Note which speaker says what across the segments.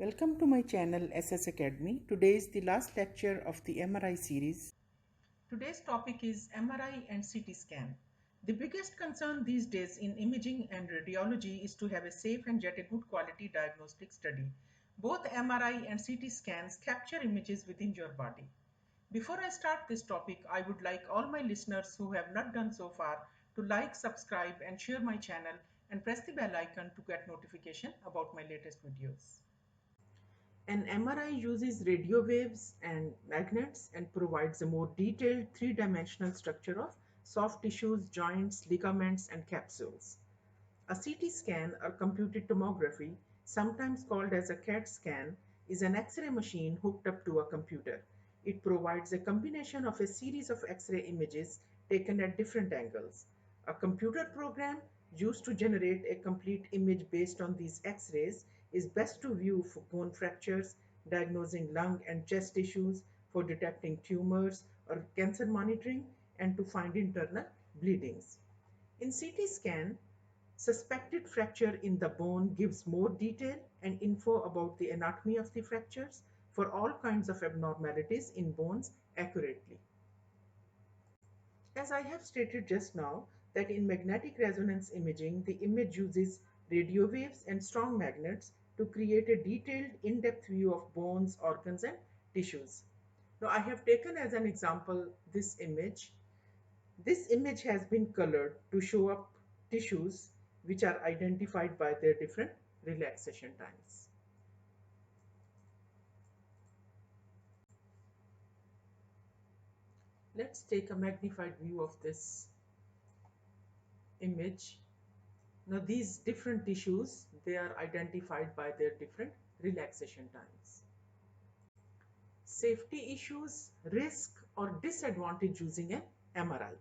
Speaker 1: Welcome to my channel SS Academy. Today is the last lecture of the MRI series. Today's topic is MRI and CT scan. The biggest concern these days in imaging and radiology is to have a safe and yet a good quality diagnostic study. Both MRI and CT scans capture images within your body. Before I start this topic, I would like all my listeners who have not done so far to like, subscribe and share my channel and press the bell icon to get notification about my latest videos. An MRI uses radio waves and magnets and provides a more detailed three-dimensional structure of soft tissues, joints, ligaments, and capsules. A CT scan or computed tomography, sometimes called as a CAT scan, is an X-ray machine hooked up to a computer. It provides a combination of a series of X-ray images taken at different angles. A computer program used to generate a complete image based on these X-rays is best to view for bone fractures, diagnosing lung and chest tissues, for detecting tumors or cancer monitoring, and to find internal bleedings. In CT scan, suspected fracture in the bone gives more detail and info about the anatomy of the fractures for all kinds of abnormalities in bones accurately. As I have stated just now, that in magnetic resonance imaging, the image uses radio waves and strong magnets to create a detailed, in-depth view of bones, organs, and tissues. Now, I have taken as an example this image. This image has been colored to show up tissues which are identified by their different relaxation times. Let's take a magnified view of this image. Now these different tissues, they are identified by their different relaxation times. Safety issues, risk or disadvantage using an MRI.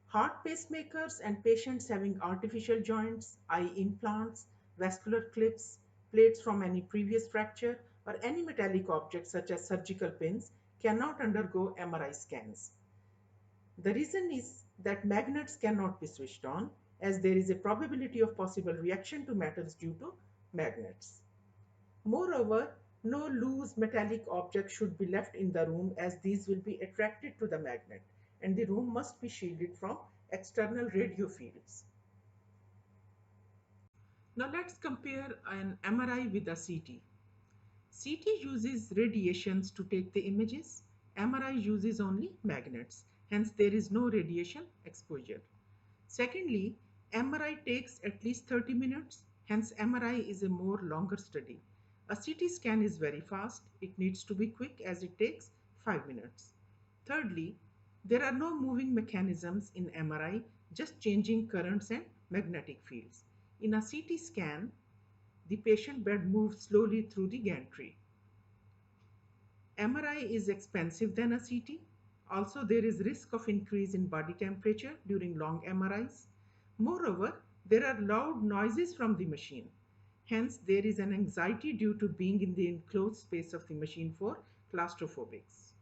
Speaker 1: Heart pacemakers and patients having artificial joints, eye implants, vascular clips, plates from any previous fracture, or any metallic objects such as surgical pins cannot undergo MRI scans. The reason is that magnets cannot be switched on, as there is a probability of possible reaction to metals due to magnets. Moreover, no loose metallic object should be left in the room, as these will be attracted to the magnet, and the room must be shielded from external radio fields. Now let's compare an MRI with a CT. CT uses radiations to take the images. MRI uses only magnets, hence there is no radiation exposure. Secondly, MRI takes at least 30 minutes, hence MRI is a more longer study. A CT scan is very fast, it needs to be quick as it takes 5 minutes. Thirdly, there are no moving mechanisms in MRI, just changing currents and magnetic fields. In a CT scan, the patient bed moves slowly through the gantry. MRI is expensive than a CT. Also, there is risk of increase in body temperature during long MRIs. Moreover, there are loud noises from the machine. Hence, there is an anxiety due to being in the enclosed space of the machine for claustrophobics.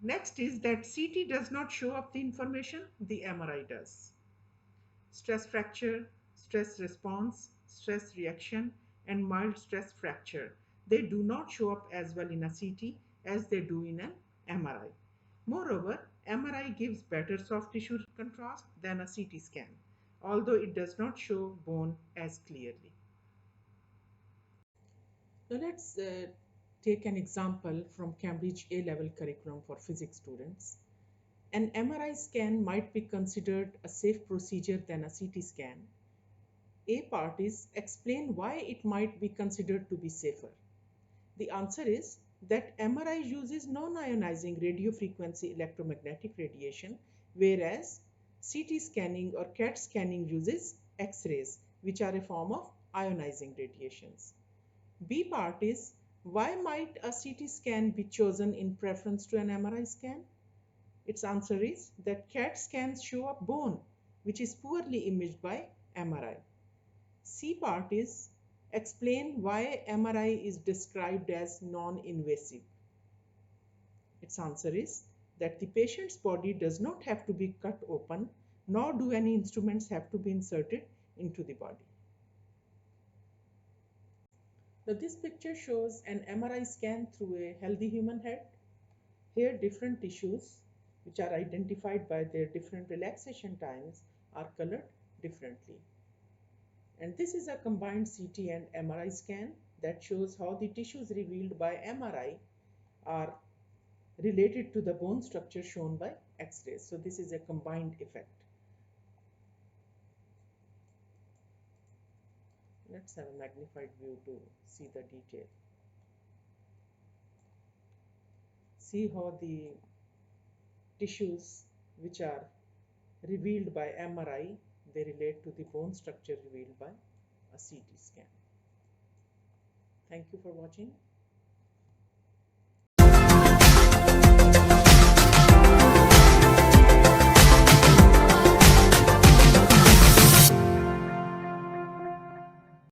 Speaker 1: Next is that CT does not show up the information, the MRI does. Stress fracture, stress response, stress reaction, and mild stress fracture. They do not show up as well in a CT as they do in an MRI. Moreover, MRI gives better soft tissue contrast than a CT scan, although it does not show bone as clearly. Now let's take an example from Cambridge A-level curriculum for physics students. An MRI scan might be considered a safe procedure than a CT scan. A part is explain why it might be considered to be safer. The answer is that MRI uses non-ionizing radiofrequency electromagnetic radiation, whereas CT scanning or CAT scanning uses X-rays, which are a form of ionizing radiations. B part is why might a CT scan be chosen in preference to an MRI scan? Its answer is that CAT scans show up bone, which is poorly imaged by MRI. C part is explain why MRI is described as non-invasive. Its answer is that the patient's body does not have to be cut open, nor do any instruments have to be inserted into the body. Now this picture shows an MRI scan through a healthy human head. Here different tissues, which are identified by their different relaxation times, are colored differently. And this is a combined CT and MRI scan that shows how the tissues revealed by MRI are related to the bone structure shown by X-rays. So this is a combined effect. Let's have a magnified view to see the detail. See how the tissues which are revealed by MRI, they relate to the bone structure revealed by a CT scan. Thank you for watching.